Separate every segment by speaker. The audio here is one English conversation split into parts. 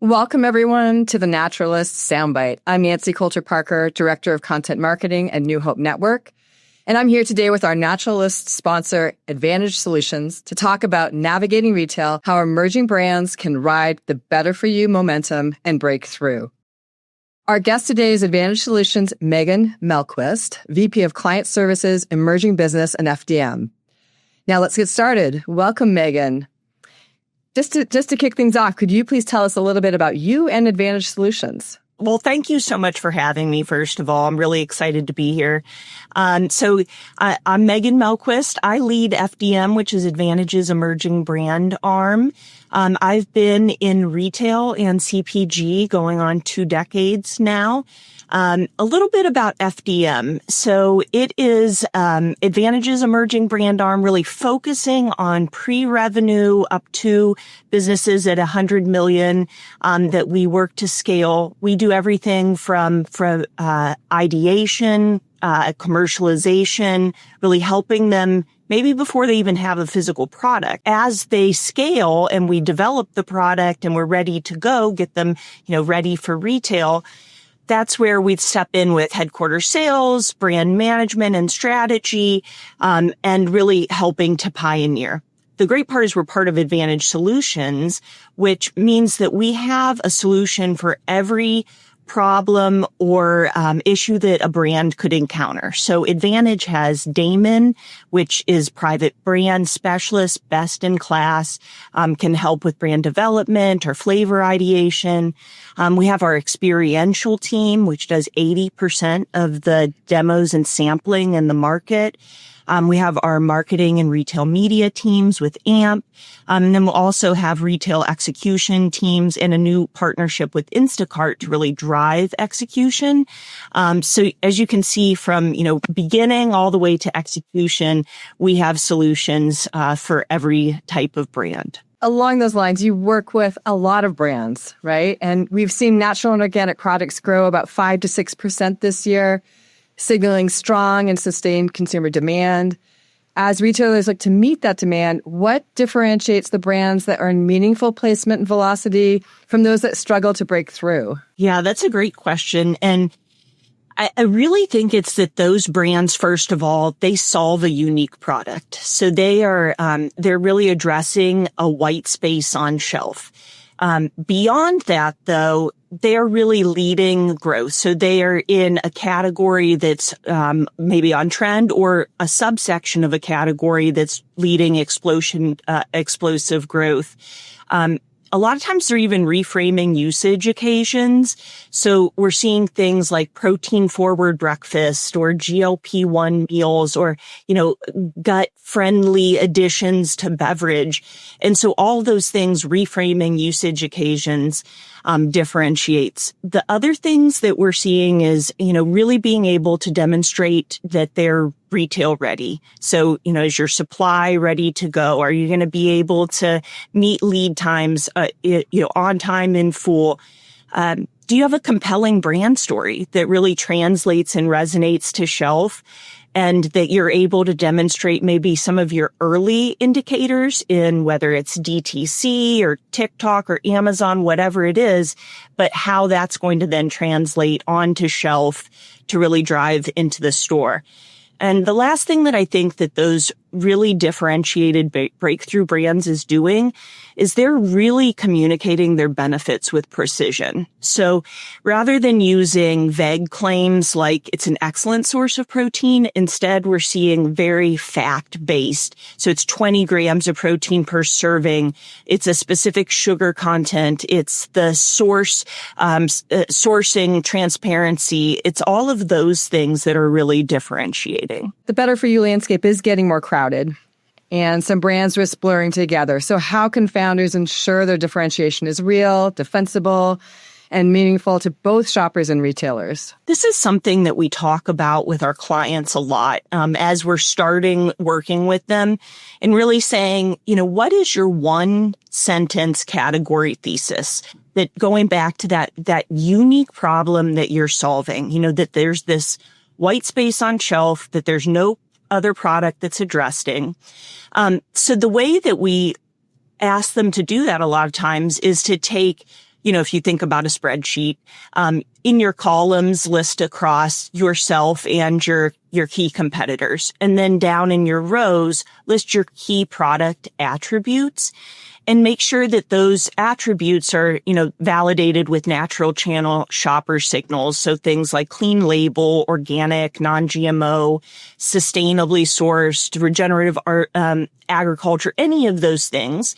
Speaker 1: Welcome, everyone, to the Naturalist Soundbyte. I'm Nancy Coulter-Parker, Director of Content Marketing at New Hope Network, and I'm here today with our Naturalist sponsor, Advantage Solutions, to talk about navigating retail, how emerging brands can ride the better for you momentum and break through. Our guest today is Advantage Solutions' Megan Mellquist, VP of Client Services, Emerging Business, and FDM. Now let's get started. Welcome, Megan. Just to kick things off, could you please tell us a little bit about you and Advantage Solutions?
Speaker 2: Well, thank you so much for having me, first of all. I'm really excited to be here. I'm Megan Mellquist. I lead FDM, which is Advantage's emerging brand arm. I've been in retail and CPG going on 2 decades now. A little bit about FDM. So it is Advantage's emerging brand arm, really focusing on pre-revenue up to businesses at 100 million that we work to scale. We do everything from ideation, commercialization, really helping them maybe before they even have a physical product. As they scale and we develop the product and we're ready to go, get them, ready for retail, that's where we'd step in with headquarters sales, brand management and strategy, and really helping to pioneer. The great part is we're part of Advantage Solutions, which means that we have a solution for every problem or issue that a brand could encounter. So Advantage has Damon, which is private brand specialist, best in class, can help with brand development or flavor ideation. We have our experiential team, which does 80% of the demos and sampling in the market. We have our marketing and retail media teams with AMP. And then we'll also have retail execution teams and a new partnership with Instacart to really drive execution. So as you can see from, beginning all the way to execution, we have solutions for every type of brand.
Speaker 1: Along those lines, you work with a lot of brands, right? And we've seen natural and organic products grow about 5 to 6% this year, signaling strong and sustained consumer demand. As retailers look to meet that demand, what differentiates the brands that earn meaningful placement and velocity from those that struggle to break through?
Speaker 2: Yeah, that's a great question. And I really think it's that those brands, first of all, they solve a unique product. So they're really addressing a white space on shelf. Beyond that, though, they're really leading growth. So they are in a category that's maybe on trend or a subsection of a category that's leading explosive growth. A lot of times they're even reframing usage occasions. So we're seeing things like protein forward breakfast or GLP-1 meals or, gut friendly additions to beverage. And so all those things reframing usage occasions differentiates. The other things that we're seeing is, really being able to demonstrate that they're retail ready. So, is your supply ready to go? Are you going to be able to meet lead times, on time in full? Do you have a compelling brand story that really translates and resonates to shelf? And that you're able to demonstrate maybe some of your early indicators in whether it's DTC or TikTok or Amazon, whatever it is, but how that's going to then translate onto shelf to really drive into the store. And the last thing that I think that those really differentiated breakthrough brands is doing is they're really communicating their benefits with precision. So rather than using vague claims like it's an excellent source of protein, instead we're seeing very fact-based. So it's 20 grams of protein per serving. It's a specific sugar content. It's the sourcing transparency. It's all of those things that are really differentiating.
Speaker 1: The better for you landscape is getting more crowded, and some brands risk blurring together. So how can founders ensure their differentiation is real, defensible, and meaningful to both shoppers and retailers?
Speaker 2: This is something that we talk about with our clients a lot as we're starting working with them and really saying, what is your one sentence category thesis? That going back to that unique problem that you're solving, that there's this white space on shelf, that there's no other product that's addressing. So the way that we ask them to do that a lot of times is to take, if you think about a spreadsheet, in your columns, list across yourself and your key competitors. And then down in your rows, list your key product attributes and make sure that those attributes are, validated with natural channel shopper signals. So things like clean label, organic, non-GMO, sustainably sourced, regenerative agriculture, any of those things.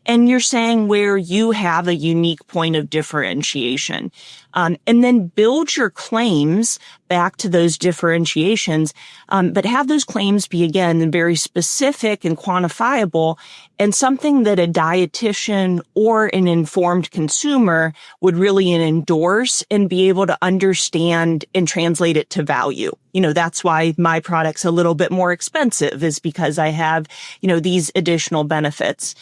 Speaker 2: And you're saying where you have a unique point of differentiation. And then build your claims back to those differentiations, but have those claims be, again, very specific and quantifiable and something that a dietitian or an informed consumer would really endorse and be able to understand and translate it to value. That's why my product's a little bit more expensive, is because I have, these additional benefits.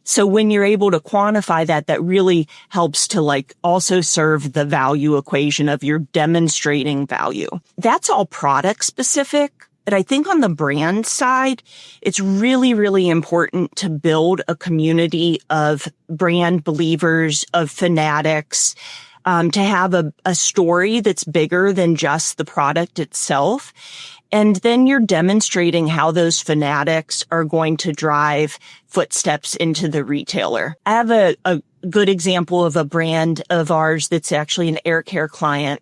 Speaker 2: So when you're able to quantify that really helps to also serve the value equation of your demonstrating value. That's all product specific. But I think on the brand side, it's really, really important to build a community of brand believers, of fanatics, to have a story that's bigger than just the product itself. And then you're demonstrating how those fanatics are going to drive footsteps into the retailer. I have a good example of a brand of ours that's actually an air care client.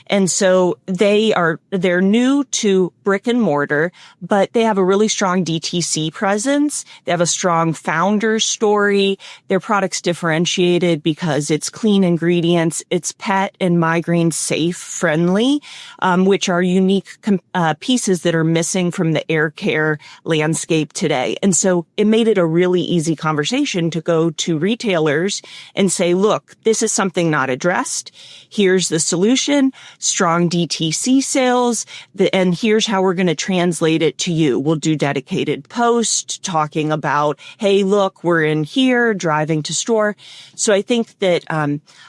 Speaker 2: And so they're new to brick and mortar, but they have a really strong DTC presence. They have a strong founder story. Their product's differentiated because it's clean ingredients. It's pet and migraine safe friendly, which are unique pieces that are missing from the air care landscape today. And so it made it a really easy conversation to go to retailers and say, look, this is something not addressed. Here's the solution, strong DTC sales, and here's how we're going to translate it to you. We'll do dedicated posts talking about, hey, look, we're in here, driving to store. So I think that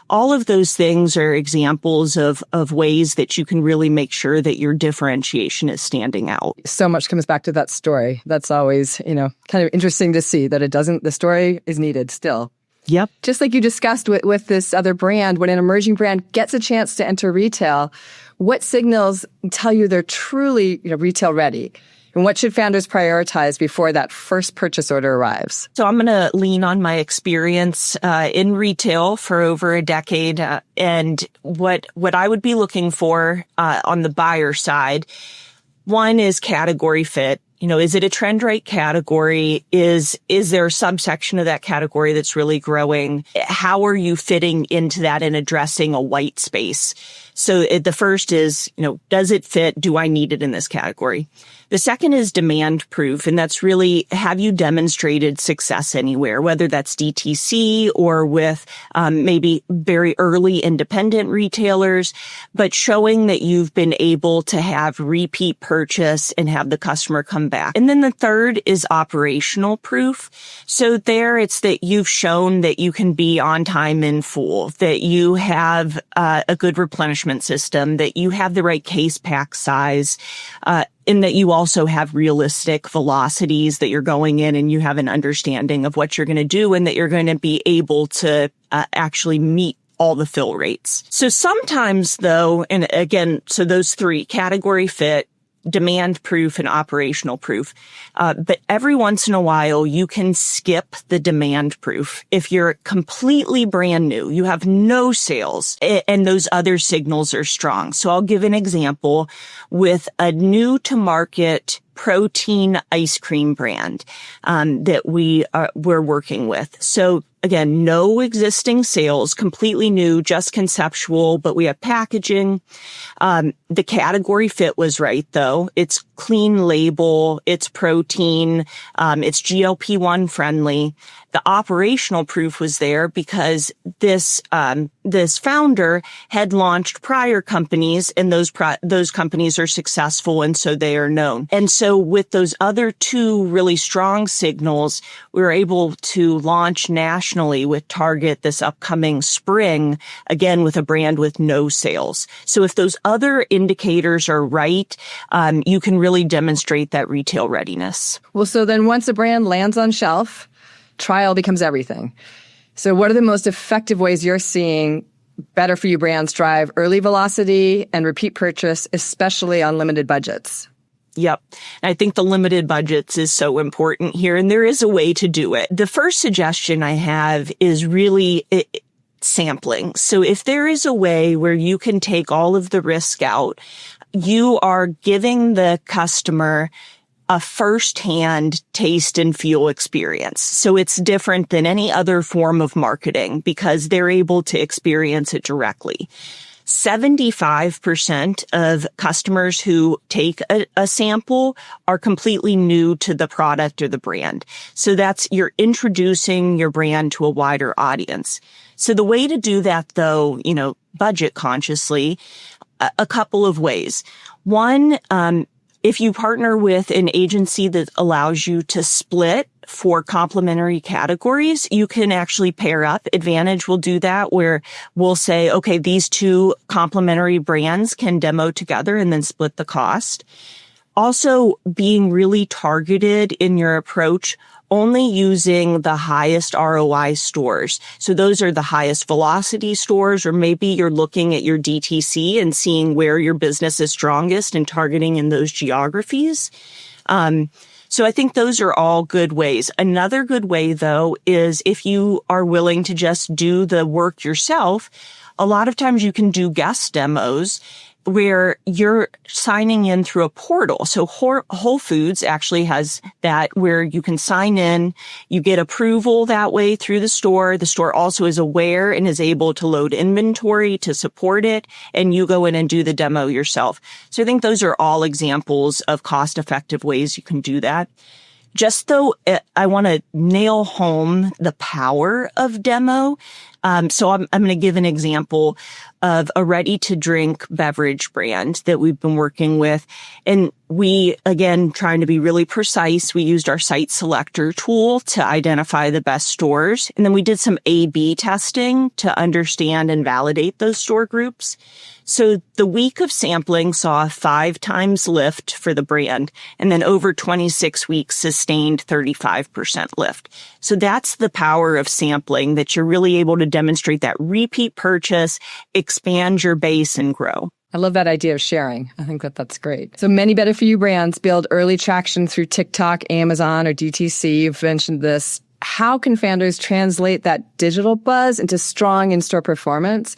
Speaker 2: all of those things are examples of ways that you can really make sure that your differentiation is standing out.
Speaker 1: So much comes back to that story. That's always, kind of interesting to see that the story is needed still.
Speaker 2: Yep.
Speaker 1: Just like you discussed with this other brand, when an emerging brand gets a chance to enter retail, what signals tell you they're truly retail ready? And what should founders prioritize before that first purchase order arrives?
Speaker 2: So I'm going to lean on my experience in retail for over a decade. And what I would be looking for on the buyer side, one is category fit. Is it a trend right category? Is there a subsection of that category that's really growing? How are you fitting into that and addressing a white space? So the first is, does it fit? Do I need it in this category? The second is demand proof. And that's really, have you demonstrated success anywhere, whether that's DTC or with maybe very early independent retailers, but showing that you've been able to have repeat purchase and have the customer come back. And then the third is operational proof. So there it's that you've shown that you can be on time in full, that you have a good replenishment system, that you have the right case pack size, in that you also have realistic velocities, that you're going in and you have an understanding of what you're going to do and that you're going to be able to actually meet all the fill rates. So sometimes though, and again, so those three, category fit, demand proof, and operational proof. But every once in a while, you can skip the demand proof. If you're completely brand new, you have no sales, and those other signals are strong. So I'll give an example with a new to market protein ice cream brand that we're working with. So again, no existing sales, completely new, just conceptual, but we have packaging. The category fit was right, though. It's clean label, it's protein, it's GLP-1 friendly. The operational proof was there because this founder had launched prior companies, and those companies are successful, and so they are known. And so with those other two really strong signals, we were able to launch nationally with Target this upcoming spring, again with a brand with no sales. So if those other indicators are right, you can really demonstrate that retail readiness.
Speaker 1: Well, so then once a brand lands on shelf, trial becomes everything. So what are the most effective ways you're seeing better for you brands drive early velocity and repeat purchase, especially on limited budgets?
Speaker 2: Yep. I think the limited budgets is so important here, and there is a way to do it. The first suggestion I have is really sampling. So if there is a way where you can take all of the risk out, you are giving the customer a firsthand taste and feel experience. So it's different than any other form of marketing because they're able to experience it directly. 75% of customers who take a sample are completely new to the product or the brand. So you're introducing your brand to a wider audience. So the way to do that, though, budget consciously, a couple of ways. One, if you partner with an agency that allows you to split for complementary categories, you can actually pair up. Advantage will do that where we'll say, okay, these two complementary brands can demo together and then split the cost. Also, being really targeted in your approach, only using the highest ROI stores. So those are the highest velocity stores, or maybe you're looking at your DTC and seeing where your business is strongest and targeting in those geographies. So I think those are all good ways. Another good way, though, is if you are willing to just do the work yourself, a lot of times you can do guest demos where you're signing in through a portal. So Whole Foods actually has that where you can sign in, you get approval that way through the store. The store also is aware and is able to load inventory to support it, and you go in and do the demo yourself. So I think those are all examples of cost-effective ways you can do that. Just though, I want to nail home the power of demo. So I'm going to give an example of a ready-to-drink beverage brand that we've been working with. And we, again, trying to be really precise, we used our site selector tool to identify the best stores. And then we did some A/B testing to understand and validate those store groups. So the week of sampling saw a 5 times lift for the brand, and then over 26 weeks sustained 35% lift. So that's the power of sampling, that you're really able to demonstrate that repeat purchase, expand your base, and grow.
Speaker 1: I love that idea of sharing. I think that's great. So many better for you brands build early traction through TikTok, Amazon, or DTC. You've mentioned this. How can founders translate that digital buzz into strong in-store performance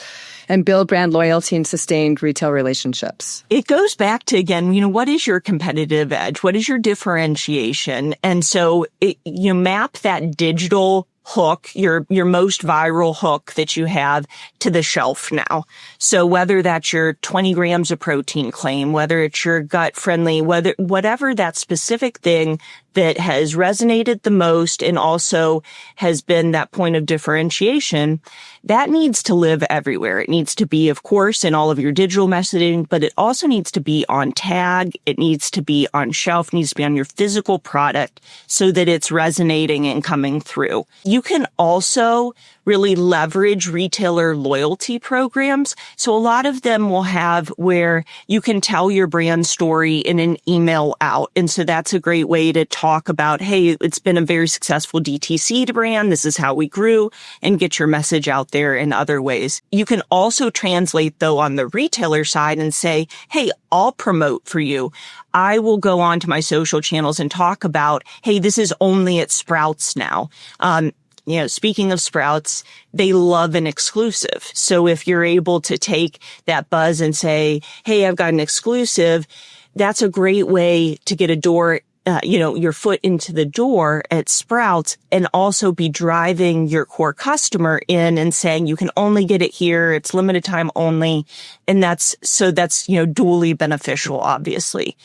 Speaker 1: and build brand loyalty and sustained retail relationships?
Speaker 2: It goes back to, again, what is your competitive edge? What is your differentiation? And so you map that digital hook, your most viral hook that you have, to the shelf now. So whether that's your 20 grams of protein claim, whether it's your gut friendly, whatever that specific thing that has resonated the most and also has been that point of differentiation, that needs to live everywhere. It needs to be, of course, in all of your digital messaging, but it also needs to be on tag. It needs to be on shelf, needs to be on your physical product so that it's resonating and coming through. You can also really leverage retailer loyalty programs. So a lot of them will have where you can tell your brand story in an email out. And so that's a great way to talk about, hey, it's been a very successful DTC brand. This is how we grew, and get your message out there in other ways. You can also translate, though, on the retailer side and say, hey, I'll promote for you. I will go on to my social channels and talk about, hey, this is only at Sprouts now. Speaking of Sprouts, they love an exclusive. So if you're able to take that buzz and say, hey, I've got an exclusive, that's a great way to get your foot into the door at Sprouts, and also be driving your core customer in and saying, you can only get it here. It's limited time only. And that's dually beneficial, obviously.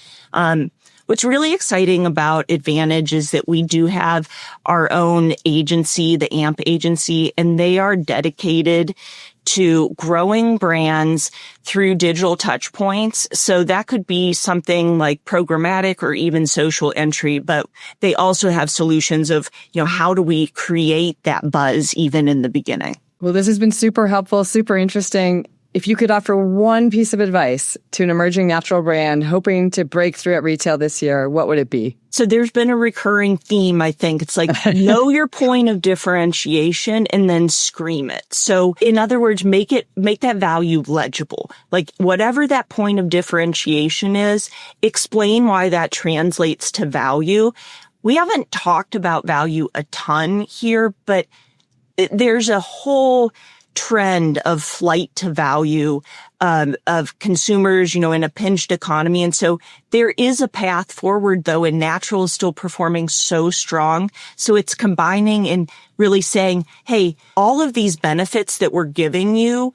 Speaker 2: What's really exciting about Advantage is that we do have our own agency, the AMP agency, and they are dedicated to growing brands through digital touch points. So that could be something like programmatic or even social entry, but they also have solutions of, how do we create that buzz even in the beginning?
Speaker 1: Well, this has been super helpful, super interesting. if you could offer one piece of advice to an emerging natural brand hoping to break through at retail this year, what would it be?
Speaker 2: So there's been a recurring theme, I think. It's like, know your point of differentiation and then scream it. So in other words, make that value legible. Like whatever that point of differentiation is, explain why that translates to value. We haven't talked about value a ton here, but there's a whole trend of flight to value of consumers, in a pinched economy. And so there is a path forward, though, and natural is still performing so strong. So it's combining and really saying, hey, all of these benefits that we're giving you,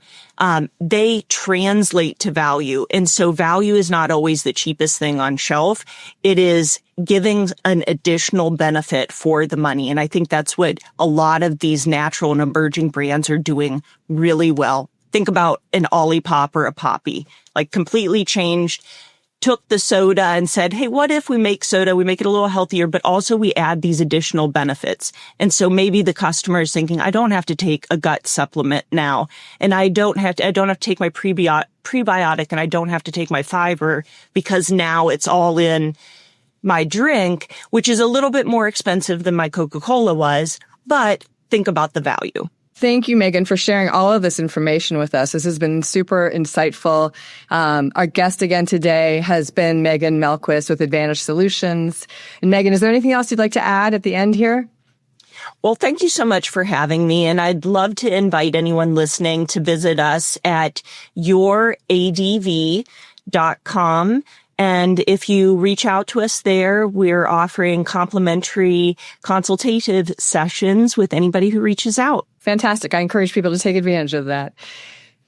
Speaker 2: they translate to value. And so value is not always the cheapest thing on shelf. It is giving an additional benefit for the money. And I think that's what a lot of these natural and emerging brands are doing really well. Think about an Olipop or a Poppy, like completely changed, took the soda and said, hey, what if we make soda, we make it a little healthier, but also we add these additional benefits. And so maybe the customer is thinking, I don't have to take a gut supplement now. And I don't have to take my prebiotic and I don't have to take my fiber because now it's all in my drink, which is a little bit more expensive than my Coca-Cola was, but think about the value.
Speaker 1: Thank you, Megan, for sharing all of this information with us. This has been super insightful. Our guest again today has been Megan Mellquist with Advantage Solutions. And Megan, is there anything else you'd like to add at the end here?
Speaker 2: Well, thank you so much for having me. And I'd love to invite anyone listening to visit us at youradv.com. And if you reach out to us there, we're offering complimentary consultative sessions with anybody who reaches out.
Speaker 1: Fantastic. I encourage people to take advantage of that.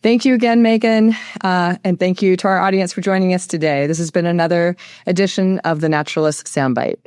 Speaker 1: Thank you again, Megan. And thank you to our audience for joining us today. This has been another edition of the Naturalist Soundbite.